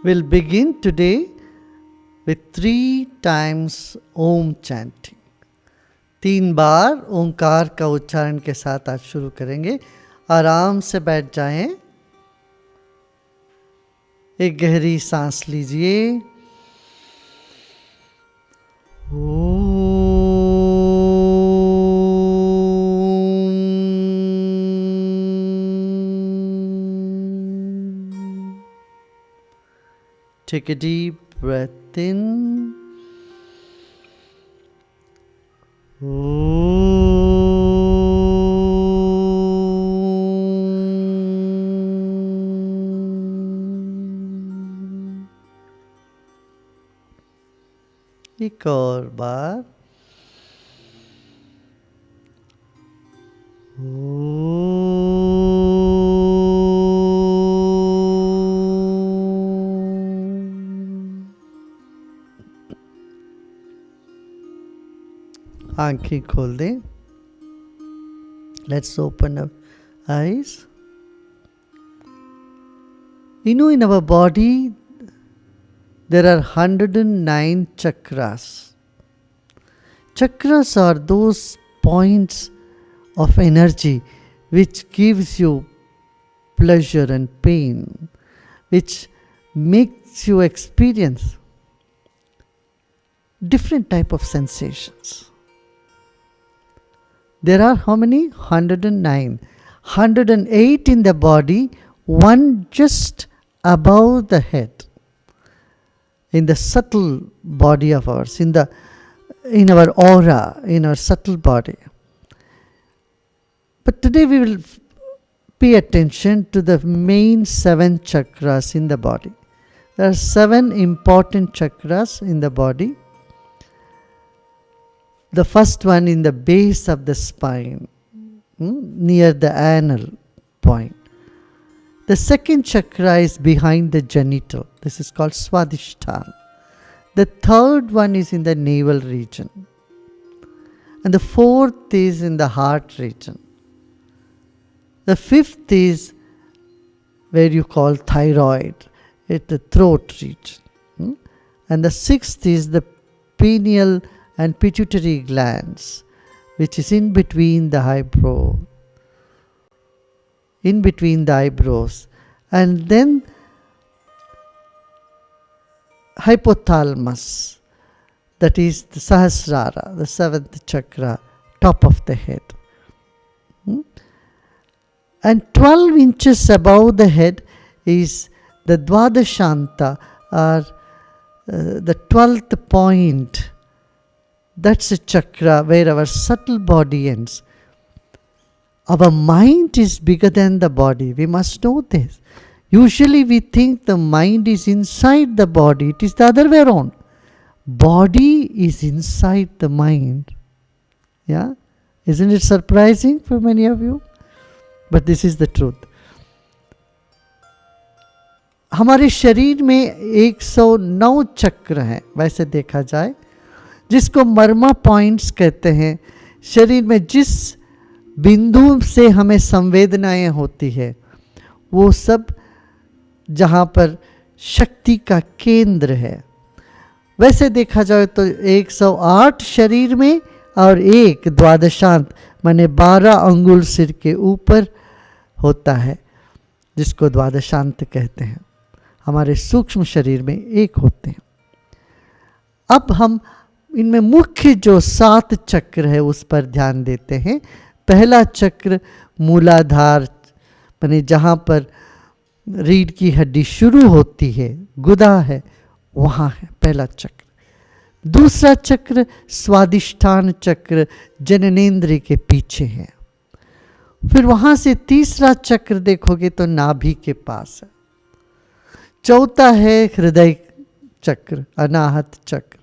We'll begin today with 3 times Om chanting. 3 बार ओंकार का उच्चारण के साथ आज शुरू करेंगे। आराम से बैठ जाएं, एक गहरी सांस लीजिए। Take a deep breath in. एक और बार। आंखें खोल दें। Let's open our eyes. You know, in our body there are 109 chakras. Chakras are those points of energy which gives you pleasure and pain, which makes you experience different type of sensations. There are how many? 109. 108 in the body, one just above the head, in the subtle body of ours, in our aura, in our subtle body. But today we will pay attention to the main 7 chakras in the body. There are 7 important chakras in the body. The first one in the base of the spine, near the anal point. The second chakra is behind the genital. This is called Swadhisthana. The third one is in the navel region. And the fourth is in the heart region. The fifth is where you call thyroid, at the throat region. And the sixth is the pineal and pituitary glands, which is in between the eyebrows. And then hypothalamus, that is the Sahasrara, the 7th chakra, top of the head. And 12 inches above the head is the Dvadashanta, or the 12th point. That's a chakra where our subtle body ends. Our mind is bigger than the body. We must know this. Usually we think the mind is inside the body. It is the other way around. Body is inside the mind. Yeah? Isn't it surprising for many of you? But this is the truth. हमारे शरीर में 109 चक्र हैं वैसे देखा जाए, जिसको मर्मा points कहते हैं। शरीर में जिस बिंदु से हमें संवेदनाएं होती है, वो सब जहाँ पर शक्ति का केंद्र है। वैसे देखा जाए तो 108 शरीर में और एक द्वादशांत माने 12 अंगुल सिर के ऊपर होता है, जिसको द्वादशांत कहते हैं। हमारे सूक्ष्म शरीर में एक होते हैं। अब हम इनमें मुख्य जो 7 चक्र है उस पर ध्यान देते हैं। पहला चक्र मूलाधार, माने जहाँ पर रीढ़ की हड्डी शुरू होती है, गुदा है, वहाँ है पहला चक्र। दूसरा चक्र स्वादिष्ठान चक्र, जननेंद्रिय के पीछे है। फिर वहाँ से तीसरा चक्र देखोगे तो नाभि के पास है। चौथा है हृदय चक्र, अनाहत चक्र।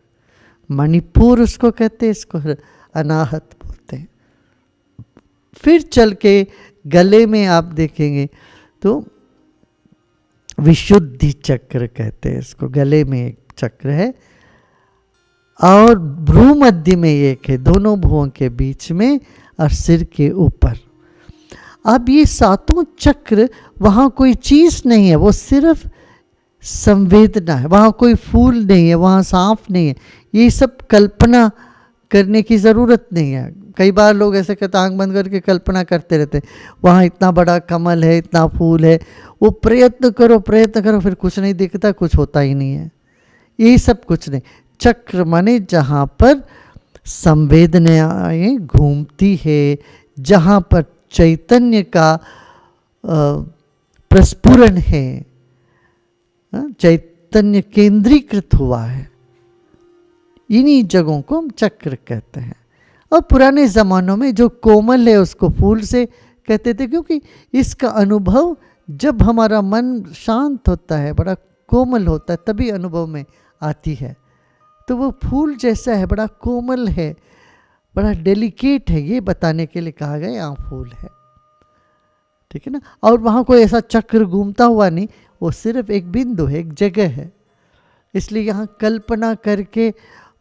मणिपुर उसको कहते हैं, इसको अनाहत बोलते हैं। फिर चल के गले में आप देखेंगे तो विशुद्धि चक्र कहते हैं इसको, गले में एक चक्र है। और भ्रू मध्य में एक है, दोनों भ्रुओं के बीच में और सिर के ऊपर। अब ये सातों चक्र वहाँ कोई चीज़ नहीं है, वो सिर्फ संवेदना है, वहाँ कोई फूल नहीं है, वहाँ सांप नहीं है, ये सब कल्पना करने की ज़रूरत नहीं है। कई बार लोग ऐसे कहते आंख बंद करके कल्पना करते रहते हैं, वहाँ इतना बड़ा कमल है, इतना फूल है, वो प्रयत्न करो फिर कुछ नहीं दिखता, कुछ होता ही नहीं है। ये सब कुछ नहीं। चक्र माने जहाँ पर संवेदनाएं घूमती है, जहाँ पर चैतन्य का प्रस्फुरण है, चैतन्य केंद्रीकृत हुआ है, इन्हीं जगहों को हम चक्र कहते हैं। और पुराने ज़मानों में जो कोमल है उसको फूल से कहते थे, क्योंकि इसका अनुभव जब हमारा मन शांत होता है, बड़ा कोमल होता है, तभी अनुभव में आती है। तो वो फूल जैसा है, बड़ा कोमल है, बड़ा डेलिकेट है, ये बताने के लिए कहा गया यहाँ फूल है। ठीक है ना। और वहाँ कोई ऐसा चक्र घूमता हुआ नहीं, वो सिर्फ एक बिंदु है, एक जगह है। इसलिए यहाँ कल्पना करके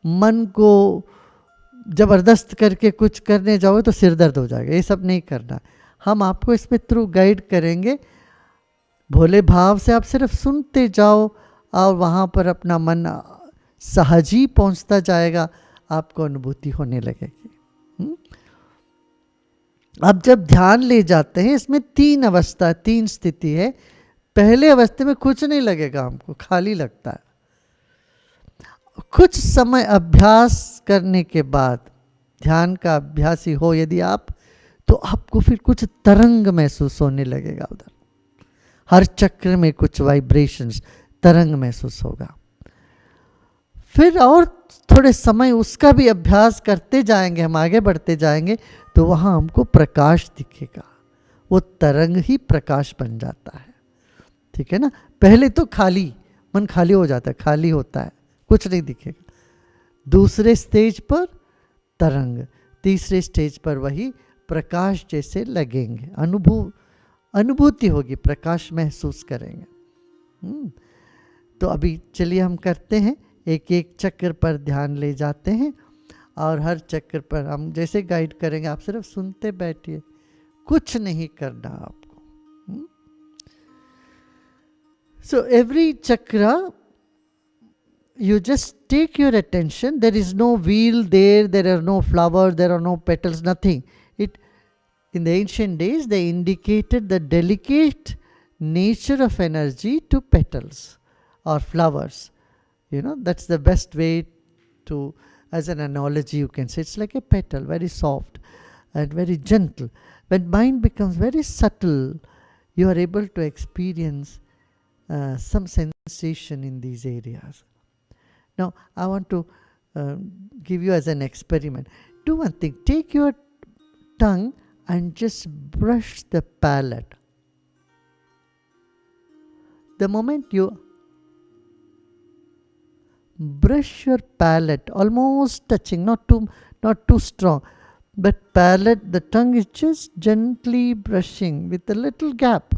मन को ज़बरदस्त करके कुछ करने जाओगे तो सिर दर्द हो जाएगा, ये सब नहीं करना। हम आपको इसमें थ्रू गाइड करेंगे, भोले भाव से आप सिर्फ सुनते जाओ और वहाँ पर अपना मन सहज ही पहुँचता जाएगा, आपको अनुभूति होने लगेगी। अब जब ध्यान ले जाते हैं, इसमें 3 अवस्था, 3 स्थिति है। पहले अवस्था में कुछ नहीं लगेगा, हमको खाली लगता है। कुछ समय अभ्यास करने के बाद, ध्यान का अभ्यासी हो यदि आप, तो आपको फिर कुछ तरंग महसूस होने लगेगा। उधर हर चक्र में कुछ वाइब्रेशंस, तरंग महसूस होगा। फिर और थोड़े समय उसका भी अभ्यास करते जाएंगे, हम आगे बढ़ते जाएंगे, तो वहाँ हमको प्रकाश दिखेगा, वो तरंग ही प्रकाश बन जाता है। ठीक है ना। पहले तो खाली मन, खाली हो जाता है, खाली होता है, कुछ नहीं दिखेगा। दूसरे स्टेज पर तरंग, तीसरे स्टेज पर वही प्रकाश जैसे लगेंगे, अनुभूति होगी, प्रकाश महसूस करेंगे। तो अभी चलिए हम करते हैं, एक एक चक्र पर ध्यान ले जाते हैं, और हर चक्र पर हम जैसे गाइड करेंगे, आप सिर्फ सुनते बैठिए, कुछ नहीं करना आपको। सो एवरी चक्र you just take your attention. There is no wheel there are no flowers, there are no petals, nothing. In the ancient days, they indicated the delicate nature of energy to petals or flowers. That's the best way to, as an analogy you can say, it's like a petal, very soft and very gentle. When mind becomes very subtle, you are able to experience some sensation in these areas. Now, I want to give you as an experiment. Do one thing. Take your tongue and just brush the palate. The moment you brush your palate, almost touching, not too strong, but palate, the tongue is just gently brushing with a little gap.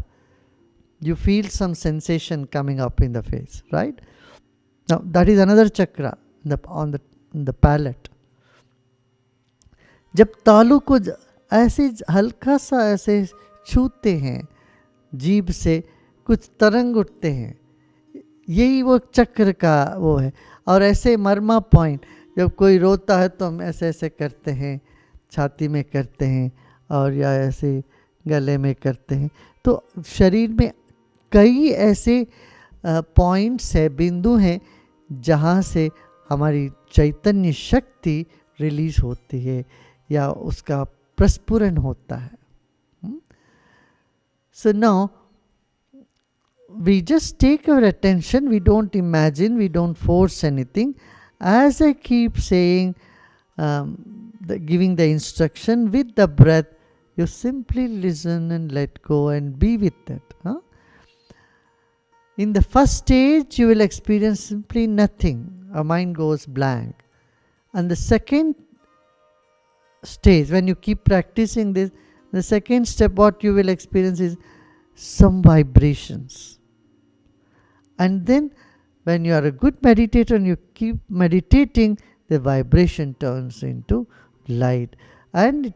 You feel some sensation coming up in the face, right? Now that is another chakra on the palate. जब तालु को ऐसे हल्का सा ऐसे छूते हैं जीभ से, कुछ तरंग उठते हैं, यही वो चक्र का वो है। और ऐसे मर्मा पॉइंट, जब कोई रोता है तो हम ऐसे ऐसे करते हैं, छाती में करते हैं, और या ऐसे गले में करते हैं। तो शरीर में कई ऐसे पॉइंट्स है, बिंदु हैं, जहाँ से हमारी चैतन्य शक्ति रिलीज होती है या उसका प्रस्फुरण होता है। So now we just take our attention, we don't imagine, we don't force anything. As I keep saying, giving the instruction with the breath, you simply listen and let go and be with it. In the first stage, you will experience simply nothing. Our mind goes blank. And the second stage, when you keep practicing this, the second step, what you will experience is some vibrations. And then when you are a good meditator and you keep meditating, the vibration turns into light and it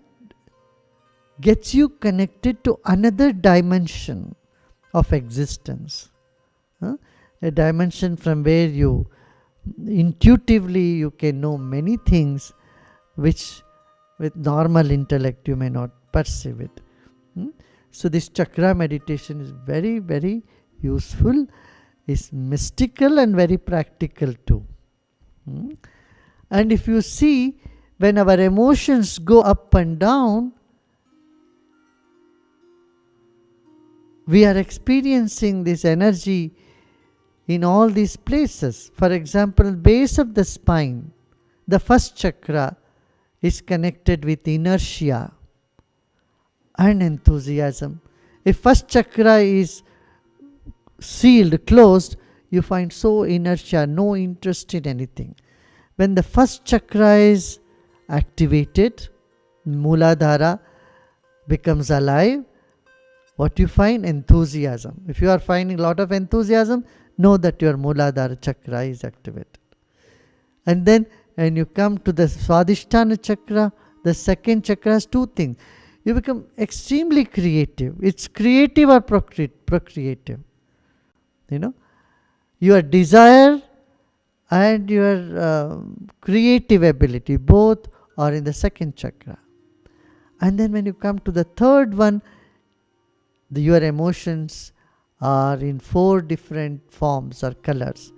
gets you connected to another dimension of existence. a dimension from where you intuitively you can know many things which with normal intellect you may not perceive it. So this chakra meditation is very, very useful, is mystical and very practical too. And if you see, when our emotions go up and down, we are experiencing this energy in all these places. For example, base of the spine, the first chakra is connected with inertia and enthusiasm. If first chakra is sealed, closed, you find so inertia, no interest in anything. When the first chakra is activated, Mooladhara becomes alive, what you find? Enthusiasm. If you are finding a lot of enthusiasm, know that your Mooladhara chakra is activated. And then when you come to the Swadhisthana chakra, the second chakra has two things. You become extremely creative. It's creative or procreative. Your desire and your creative ability, both are in the second chakra. And then when you come to the third one, your emotions are in 4 different forms or colors.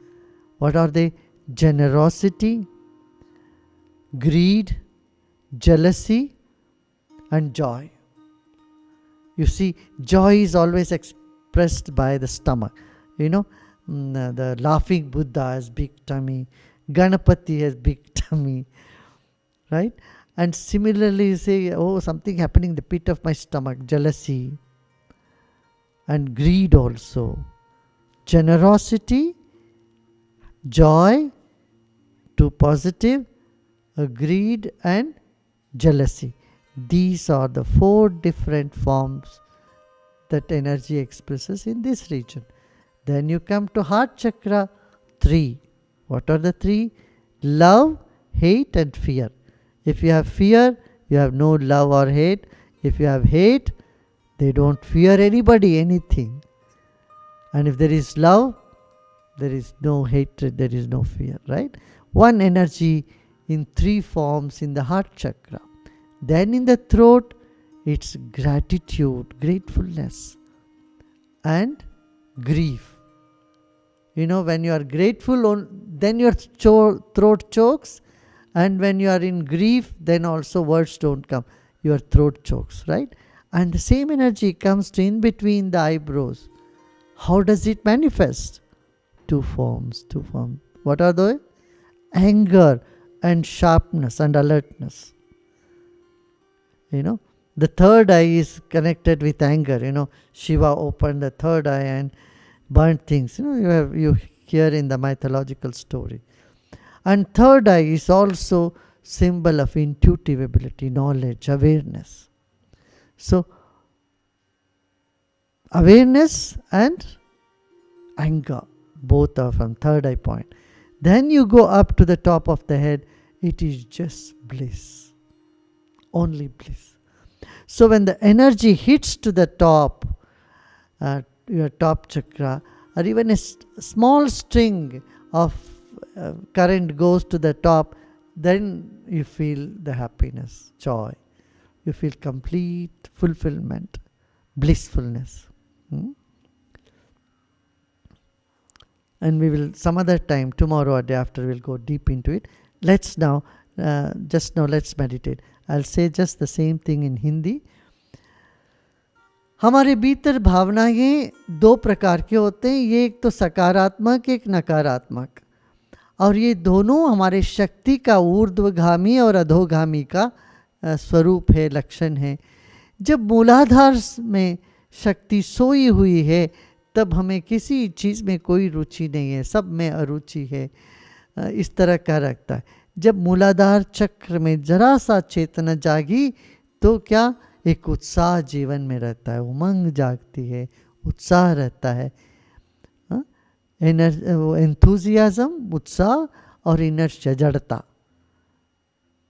What are they? Generosity, greed, jealousy, and joy. You see, joy is always expressed by the stomach. The laughing Buddha has big tummy, Ganapati has big tummy, right? And similarly, you say, oh, something happening in the pit of my stomach, jealousy, and greed also. Generosity, joy, 2 positive, greed and jealousy. These are the 4 different forms that energy expresses in this region. Then you come to heart chakra, 3. What are the 3? Love, hate and fear. If you have fear, you have no love or hate. If you have hate, they don't fear anybody, anything. And if there is love, there is no hatred, there is no fear, right? One energy in 3 forms in the heart chakra. Then in the throat, it's gratitude, gratefulness, and grief. When you are grateful, then your throat chokes, and when you are in grief, then also words don't come. Your throat chokes, right? And the same energy comes to in between the eyebrows. How does it manifest? 2 forms. What are those? Anger and sharpness and alertness. The third eye is connected with anger. Shiva opened the third eye and burnt things. You hear in the mythological story. And third eye is also symbol of intuitive ability, knowledge, awareness. So, awareness and anger, both are from third eye point. Then you go up to the top of the head, it is just bliss. Only bliss. So when the energy hits to the top, your top chakra, or even a small string of current goes to the top, then you feel the happiness, joy. You feel complete fulfillment, blissfulness. And we will some other time, tomorrow or day after, we'll go deep into it. Let's now let's meditate. I'll say just the same thing in Hindi. हमारे भीतर भावनाएं 2 प्रकार के होते हैं. ये एक तो सकारात्मक, एक नकारात्मक, और ये दोनों हमारे शक्ति का ऊर्ध्वगामी और अधोगामी का स्वरूप है, लक्षण है. जब मूलाधार में शक्ति सोई हुई है, तब हमें किसी चीज़ में कोई रुचि नहीं है, सब में अरुचि है, इस तरह का रखता है. जब मूलाधार चक्र में जरा सा चेतना जागी, तो क्या एक उत्साह जीवन में रहता है, उमंग जागती है, उत्साह रहता है. एंथुजियाज्म, उत्साह, और इनर्शिया,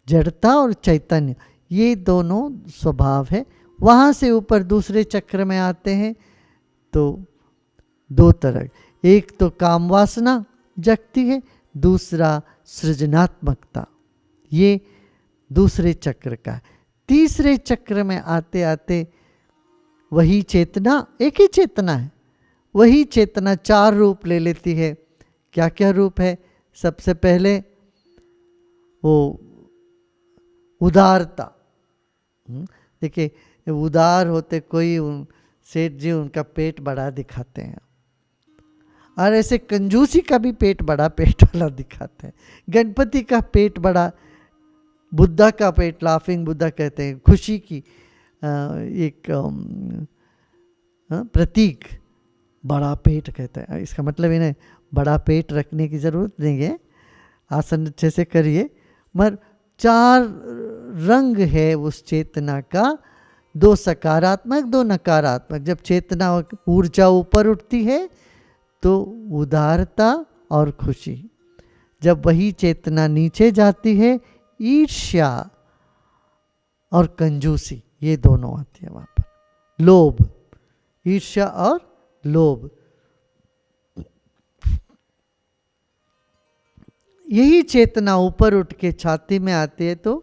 जड़ता और चैतन्य, ये दोनों स्वभाव है. वहाँ से ऊपर दूसरे चक्र में आते हैं तो 2 तरह. एक तो काम वासना जगती है, दूसरा सृजनात्मकता। ये दूसरे चक्र का है। तीसरे चक्र में आते आते वही चेतना, एक ही चेतना है, वही चेतना 4 रूप ले लेती है। क्या क्या रूप है? सबसे पहले वो उदारता। देखिए उदार होते कोई सेठ जी उनका पेट बड़ा दिखाते हैं, और ऐसे कंजूसी का भी पेट बड़ा, पेट वाला दिखाते हैं। गणपति का पेट बड़ा, बुद्धा का पेट, लाफिंग बुद्धा कहते हैं, खुशी की एक प्रतीक बड़ा पेट कहते हैं। इसका मतलब इन्हें बड़ा पेट रखने की ज़रूरत नहीं है, आसन अच्छे से करिए। मगर 4 रंग है उस चेतना का, 2 सकारात्मक 2 नकारात्मक। जब चेतना ऊर्जा ऊपर उठती है तो उदारता और खुशी, जब वही चेतना नीचे जाती है ईर्ष्या और कंजूसी, ये दोनों आती है वहाँ पर। लोभ, ईर्ष्या और लोभ। यही चेतना ऊपर उठ के छाती में आती है तो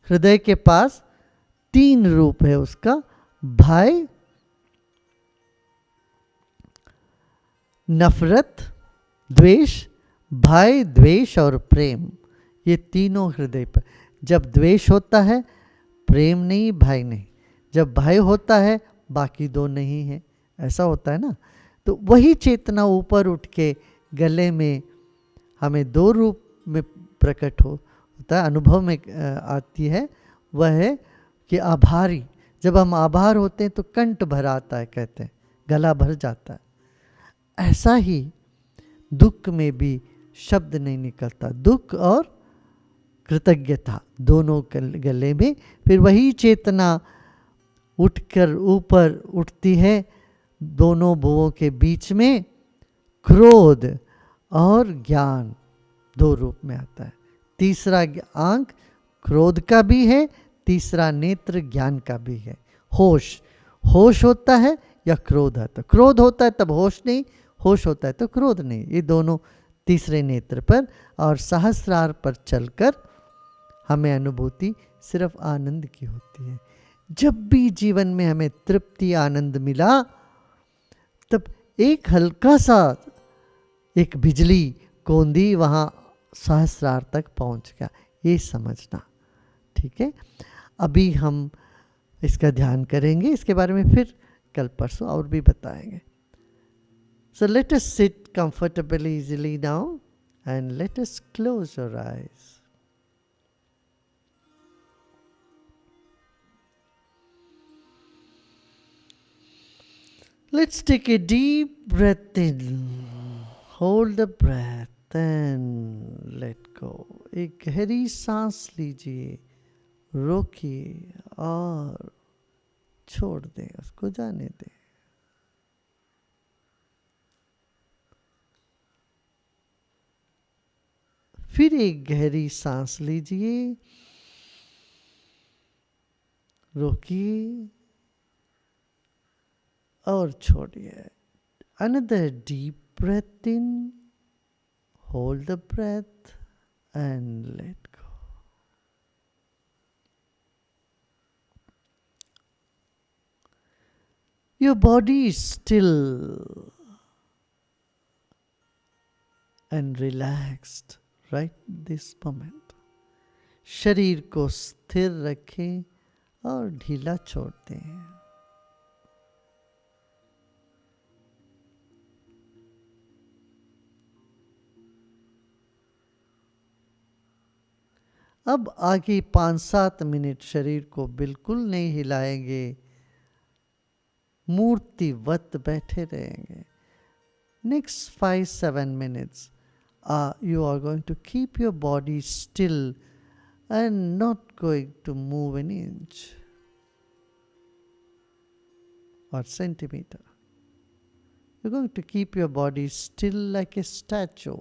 हृदय के पास 3 रूप है उसका, भय, नफरत, द्वेष, भय, द्वेष और प्रेम। ये तीनों हृदय पर। जब द्वेष होता है प्रेम नहीं, भय नहीं। जब भय होता है बाकी 2 नहीं है, ऐसा होता है ना। तो वही चेतना ऊपर उठ के गले में हमें 2 रूप में प्रकट होता है, अनुभव में आती है। वह है कि आभारी। जब हम आभार होते हैं तो कंठ भर आता है, कहते हैं गला भर जाता है। ऐसा ही दुख में भी शब्द नहीं निकलता, दुख और कृतज्ञता दोनों गले में। फिर वही चेतना उठकर ऊपर उठती है दोनों भुवों के बीच में, क्रोध और ज्ञान 2 रूप में आता है। तीसरा आंख क्रोध का भी है, तीसरा नेत्र ज्ञान का भी है। होश, होश होता है या क्रोध है, तो क्रोध होता है तब होश नहीं, होश होता है तो क्रोध नहीं। ये दोनों तीसरे नेत्र पर और सहस्रार पर चलकर हमें अनुभूति सिर्फ आनंद की होती है। जब भी जीवन में हमें तृप्ति आनंद मिला तब एक हल्का सा एक बिजली कौंदी वहाँ सहस्रार तक पहुँच गया, ये समझना। ठीक है, अभी हम इसका ध्यान करेंगे, इसके बारे में फिर कल परसों और भी बताएंगे। So let us sit comfortably easily now and let us close our eyes. Let's take a deep breath in. Hold the breath and let go. एक गहरी सांस लीजिए, रोकिए और छोड़ दें, उसको जाने दें। फिर एक गहरी सांस लीजिए, रोकिए और छोड़िए। Another deep breath in, hold the breath and let go. Your body is still and relaxed right this moment. शरीर को स्थिर रखें और ढीला छोड़ दें। अब आगे 5-7 मिनट शरीर को बिल्कुल नहीं हिलाएंगे, मूर्तिवत बैठे रहेंगे। Next 5-7 minutes, you are going to keep your body still and not going to move an inch or centimeter. You're going to keep your body still like a statue.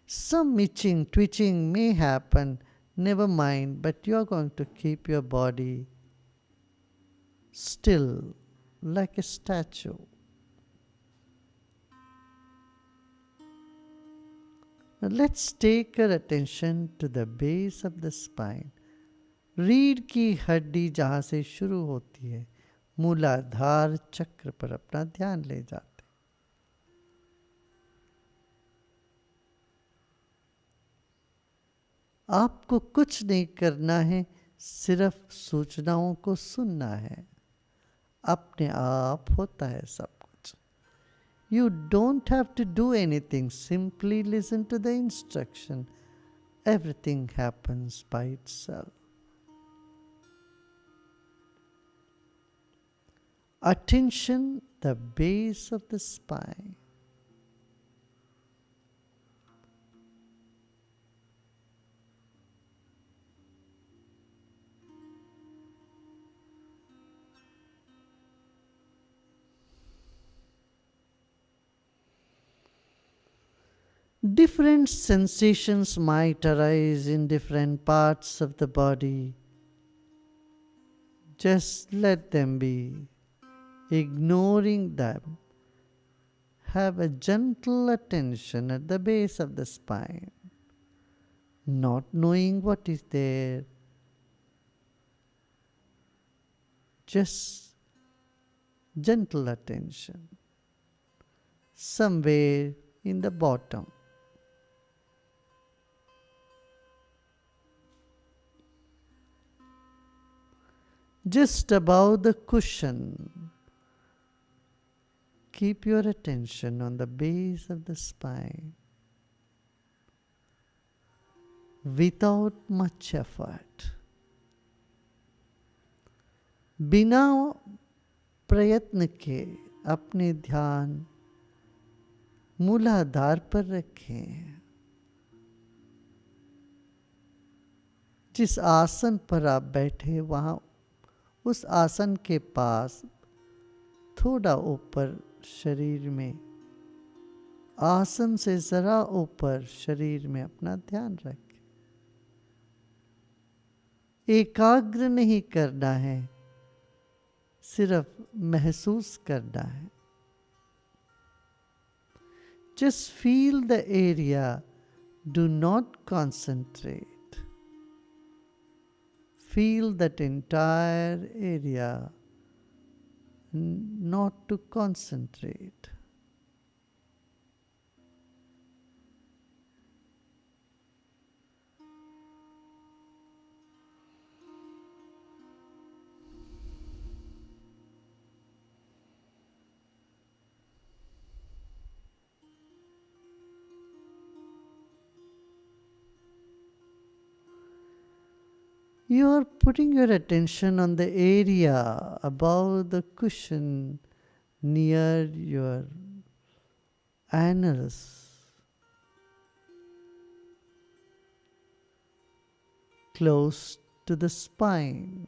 Some itching, twitching may happen, never mind, but you are going to keep your body still like a statue. Let's take our attention to the base of the spine. रीढ़ की हड्डी जहाँ से शुरू होती है, मूलाधार चक्र पर अपना ध्यान ले जाते। आपको कुछ नहीं करना है, सिर्फ सूचनाओं को सुनना है। अपने आप होता है सब कुछ। You don't have to do anything, simply listen to the instruction. Everything happens by itself. Attention, the base of the spine. Different sensations might arise in different parts of the body. Just let them be. Ignoring them. Have a gentle attention at the base of the spine. Not knowing what is there. Just gentle attention. Somewhere in the bottom. Just above the cushion. Keep your attention on the base of the spine without much effort. बिना प्रयत्न के अपने ध्यान मूलाधार पर रखें। जिस आसन पर आप बैठे वहाँ उस आसन के पास थोड़ा ऊपर शरीर में, आसन से जरा ऊपर शरीर में अपना ध्यान रखें। एकाग्र नहीं करना है, सिर्फ महसूस करना है। Just feel the area, do not concentrate. Feel that entire area, not to concentrate. You are putting your attention on the area above the cushion near your anus. Close to the spine.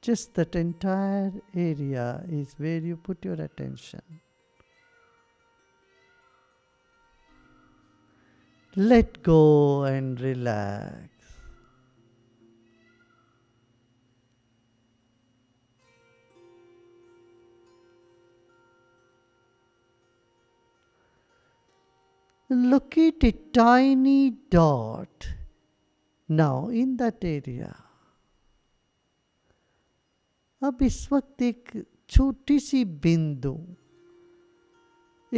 Just that entire area is where you put your attention. Let go and relax. Locate a tiny dot now in that area. अब इस वक्त एक छोटी सी बिंदु,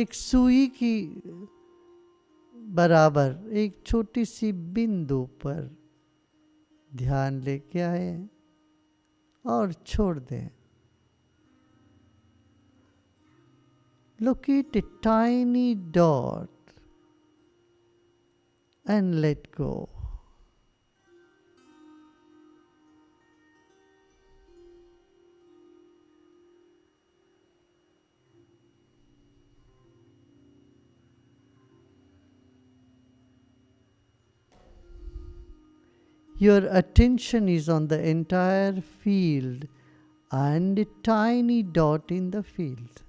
एक सुई की बराबर एक छोटी सी बिंदु पर ध्यान लेके आए और छोड़ दें। Locate a tiny dot and let go. Your attention is on the entire field and a tiny dot in the field.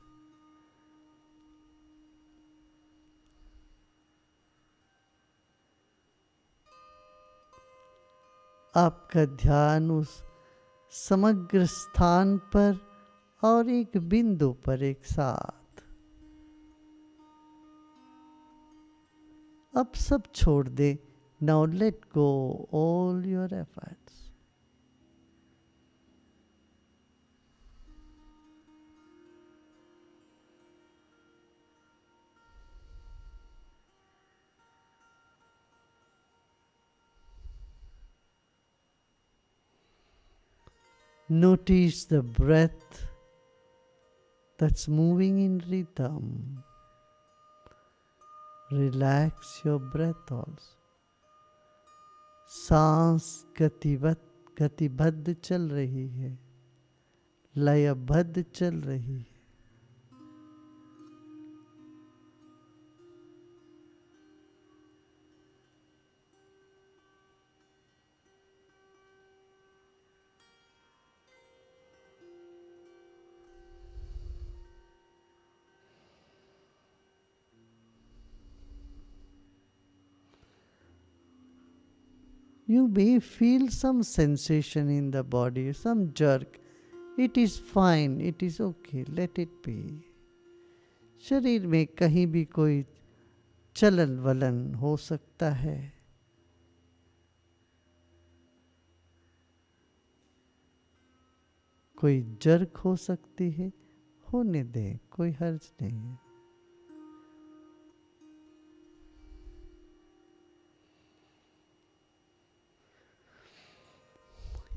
आपका ध्यान उस समग्र स्थान पर और एक बिंदु पर एक साथ। अब सब छोड़ दे. Now let go all your efforts. Notice the breath that's moving in rhythm. Relax your breath also. सांस गतिबद्ध चल रही है, लयबद्ध चल रही है. You may feel some sensation in the body, some jerk. It is fine, it is okay, let it be. शरीर में कहीं भी कोई चलन वलन हो सकता है. कोई जर्क हो सकती है, होने दें, कोई हर्ज नहीं है.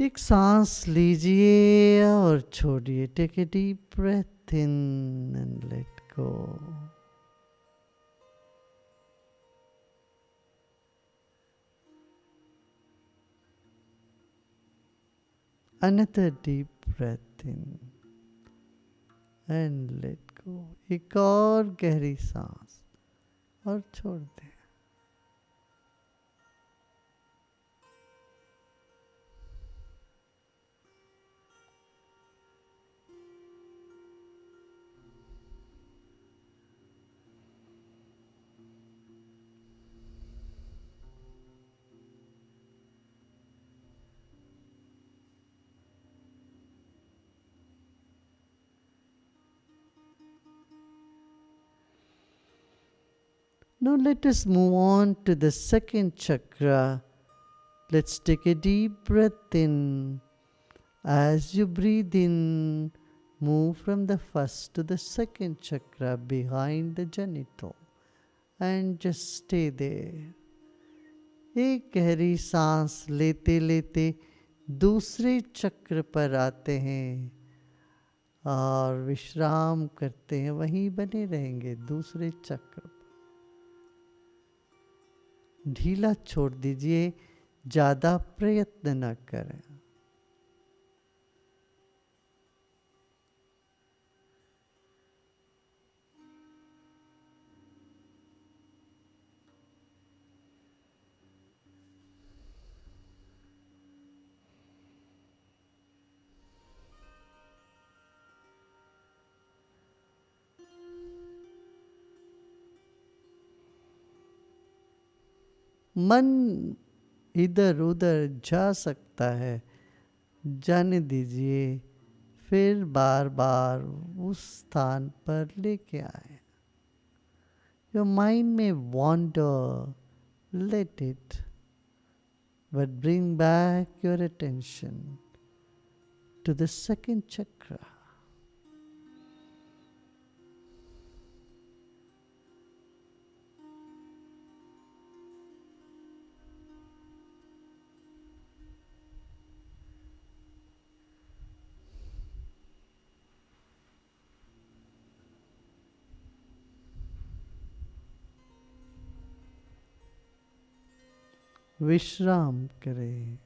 एक सांस लीजिए और छोड़िए. Take a deep breath in and let go. Another deep breath in and let go. एक और गहरी सांस और छोड़ दें. Now let us move on to the second chakra. Let's take a deep breath in. As you breathe in, move from the first to the second chakra behind the genital and just stay there. एक गहरी सांस लेते लेते दूसरे चक्र पर आते हैं और विश्राम करते हैं. वहीं बने रहेंगे दूसरे चक्र पर. ढीला छोड़ दीजिए, ज़्यादा प्रयत्न न करें. मन इधर उधर जा सकता है, जाने दीजिए. फिर बार बार उस स्थान पर लेके आए. योर माइंड में wander, let it, but bring back your attention to the second chakra. विश्राम करें.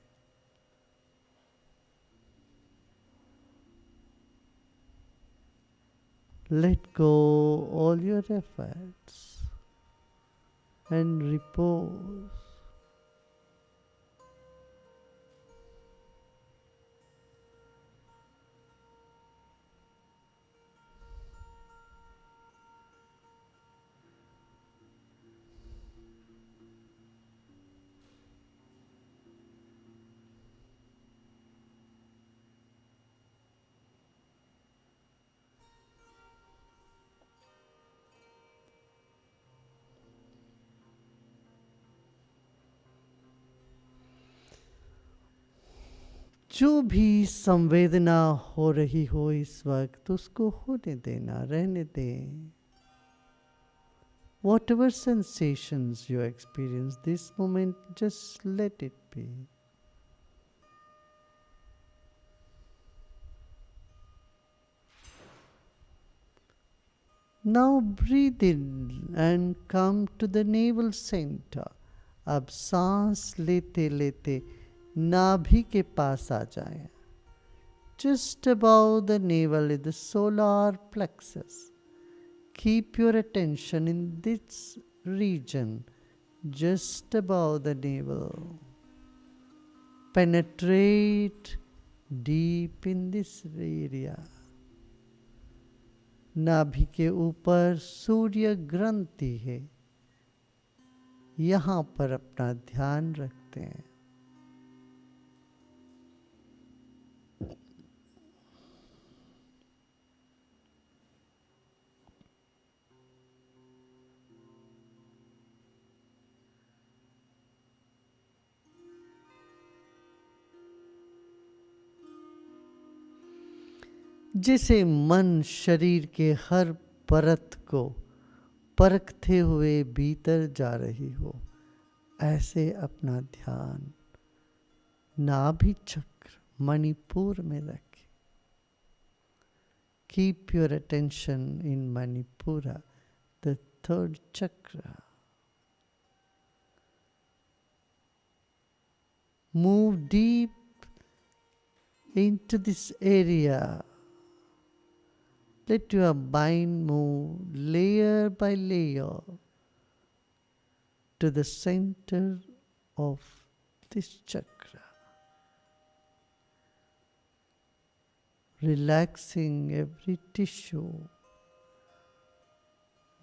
Let go all your efforts and repose. जो भी संवेदना हो रही हो इस वक्त उसको होने देना, रहने दें. Whatever sensations you experience this moment, just let it be. Now breathe in and come to the navel center. अब सांस लेते लेते नाभि के पास आ जाएं. Just above the navel is the solar plexus. Keep your attention in this region, just above the navel. Penetrate deep in this area. नाभि के ऊपर सूर्य ग्रंथि है, यहाँ पर अपना ध्यान रखते हैं. जैसे मन शरीर के हर परत को परखते हुए भीतर जा रही हो, ऐसे अपना ध्यान नाभि चक्र मणिपुर में रखें. Keep your attention in Manipura, the third chakra. Move deep into this area. Let your mind move layer by layer to the center of this chakra, relaxing every tissue.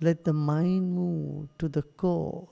Let the mind move to the core.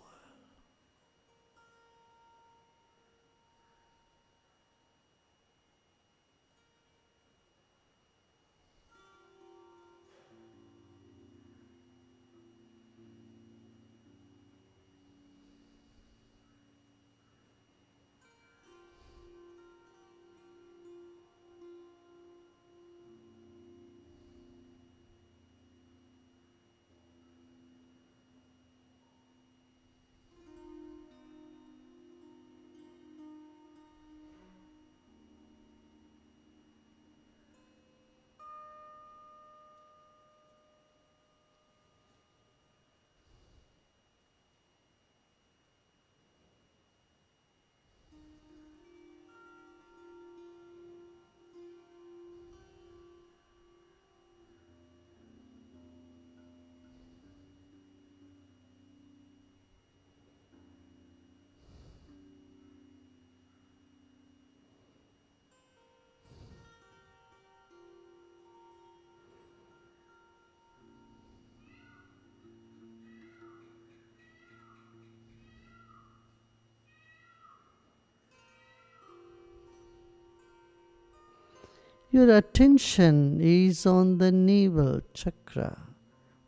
Your attention is on the navel chakra,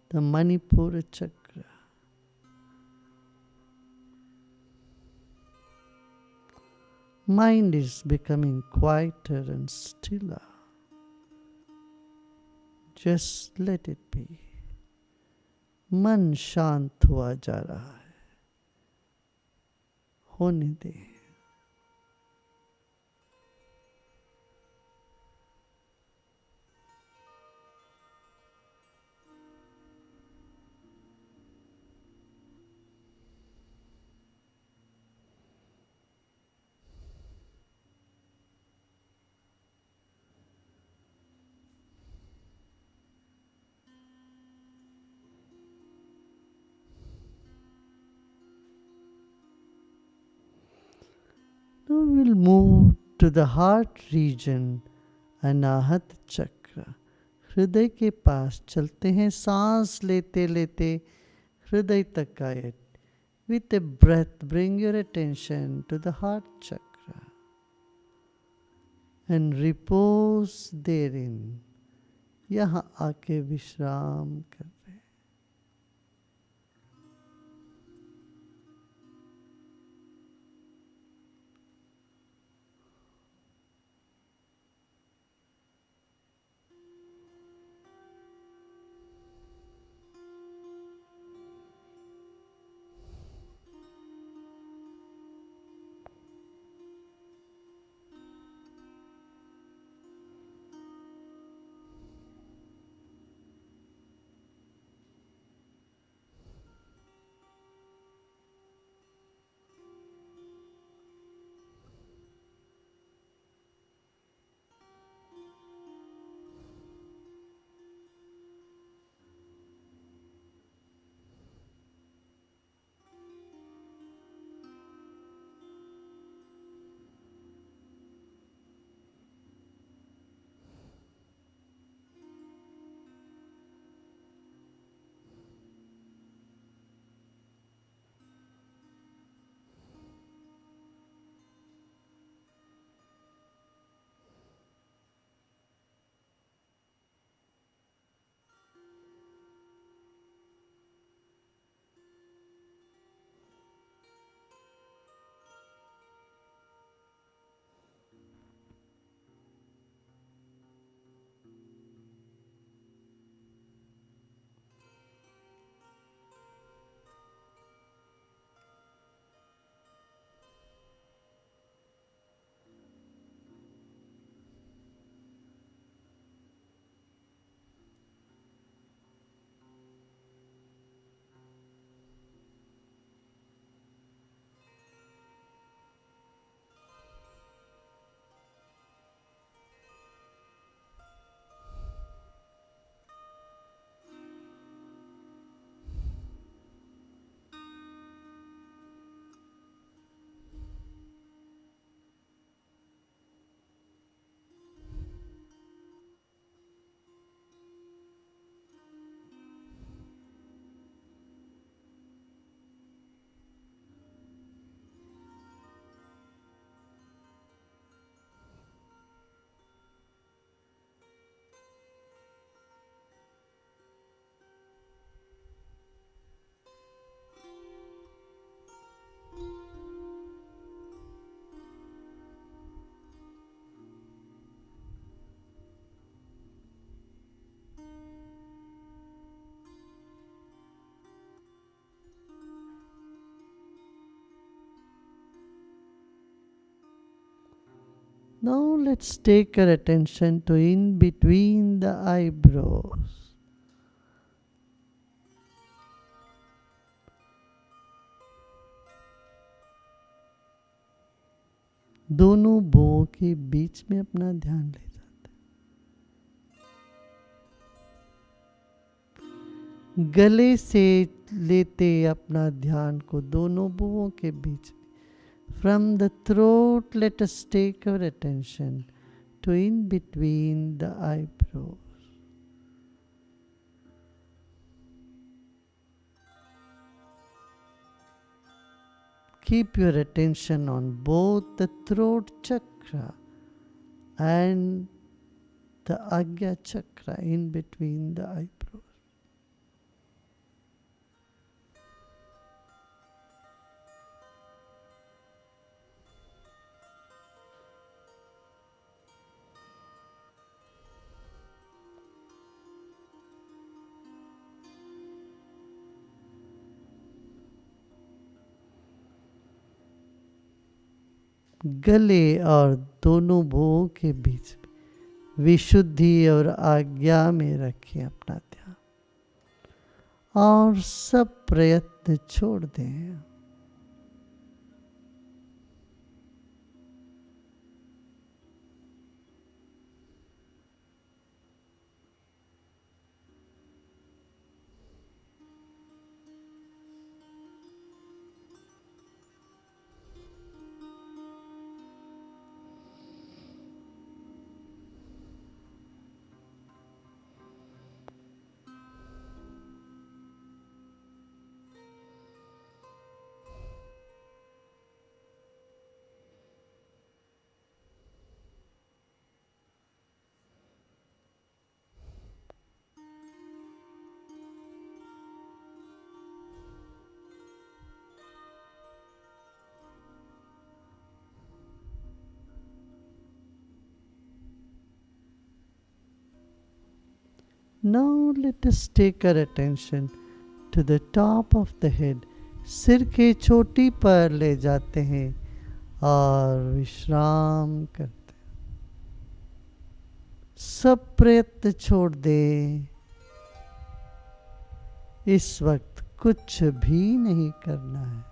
the Manipura chakra. Mind is becoming quieter and stiller. Just let it be. मन शांत हुआ जा रहा है, होने दे. Now we'll move to the heart region, अनाहत चक्र. हृदय के पास चलते हैं. सांस लेते लेते हृदय तक आए. With a breath, bring your attention to the heart chakra and repose therein. यहाँ आके विश्राम कर रहे. Now let's take our attention to in between the eyebrows. दोनों भुवों के बीच में अपना ध्यान ले जाते हैं। गले से लेते अपना ध्यान को दोनों भुवों के बीच में। From the throat, let us take our attention to in between the eyebrows. Keep your attention on both the throat chakra and the Agya chakra in between the eyebrows. गले और दोनों भुवों के बीच में विशुद्धि और आज्ञा में रखें अपना ध्यान और सब प्रयत्न छोड़ दें। Now let us take our attention to the top of the head. सिर के चोटी पर ले जाते हैं और विश्राम करते हैं। सब प्रयत्न छोड़ दें। इस वक्त कुछ भी नहीं करना है।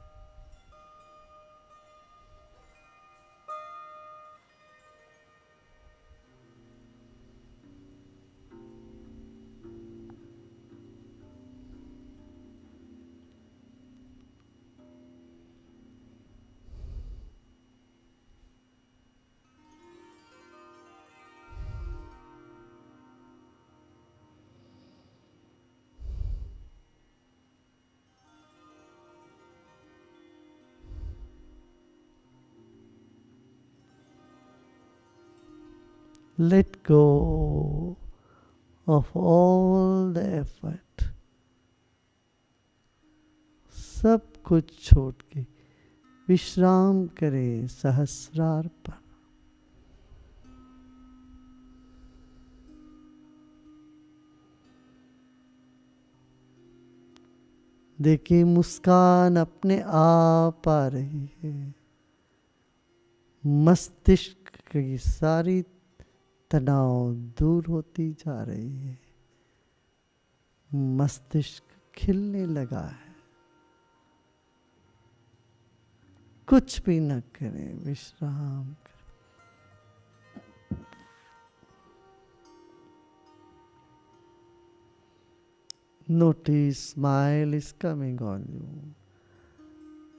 Let go of all the effort. सब कुछ छोड़ के विश्राम करें सहस्रार पर। देखिए मुस्कान अपने आप आ रही है। मस्तिष्क की सारी तनाव दूर होती जा रही है। मस्तिष्क खिलने लगा है। कुछ भी न करें, विश्राम करें। Notice smile is coming on you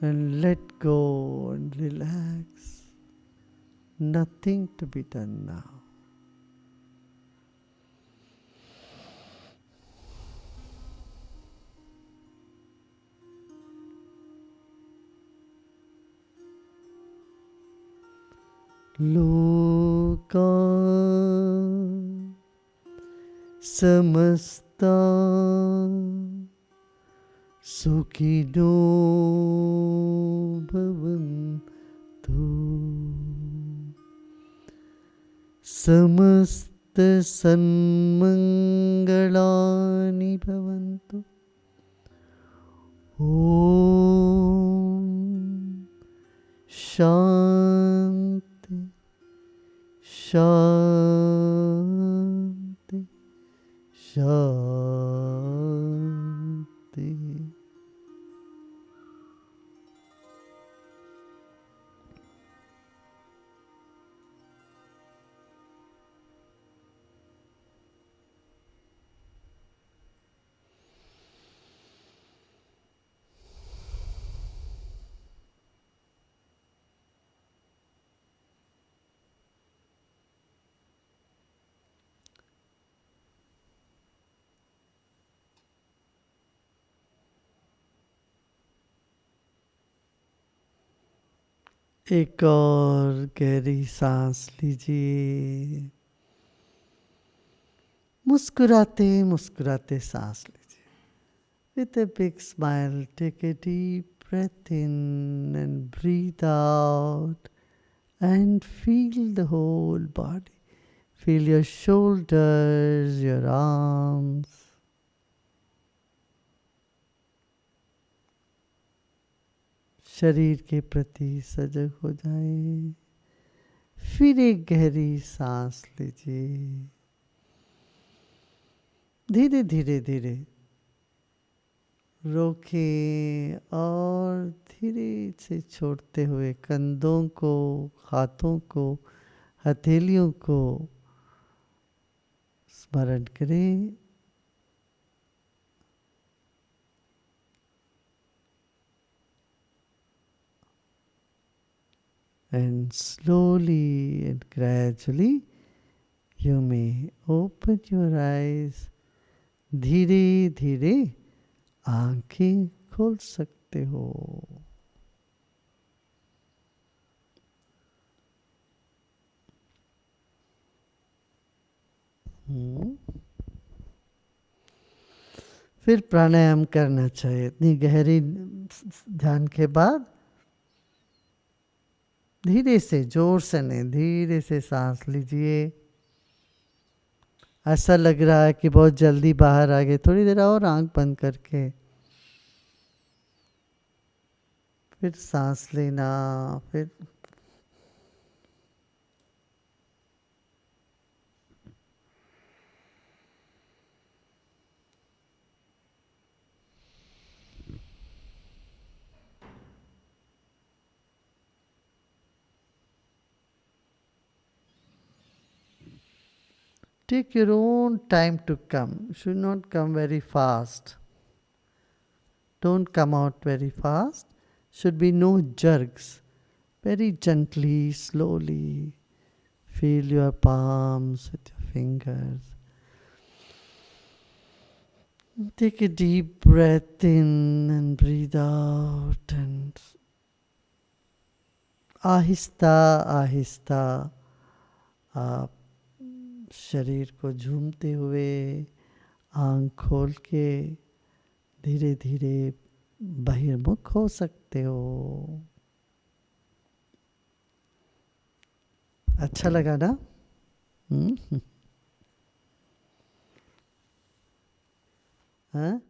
and let go and relax. Nothing to be done now. लोका समस्ता सुखिनो भवन्तु समस्त सन्मंगलानि भवन्तु। ओम शांति एक और गहरी सांस लीजिए, मुस्कुराते मुस्कुराते सांस लीजिए। With a big smile take a deep breath in and breathe out and feel the whole body. Feel your shoulders, your arms. शरीर के प्रति सजग हो जाएं। फिर एक गहरी सांस लीजिए। धीरे धीरे धीरे रोकें और धीरे से छोड़ते हुए कंधों को, हाथों को, हथेलियों को स्मरण करें। And slowly and gradually you may open your eyes. धीरे धीरे आंखें खोल सकते हो। फिर प्राणायाम करना चाहिए। इतनी गहरी ध्यान के बाद धीरे से, जोर से नहीं, धीरे से सांस लीजिए। ऐसा लग रहा है कि बहुत जल्दी बाहर आ गए, थोड़ी देर और आंख बंद करके फिर सांस लेना। फिर take your own time to come. Should not come very fast. Don't come out very fast. Should be no jerks. Very gently, slowly. Feel your palms with your fingers. Take a deep breath in and breathe out, and Aahista Aahista आप शरीर को झूमते हुए आँख खोल के धीरे धीरे बहिर्मुख हो सकते हो। अच्छा लगा ना? हाँ?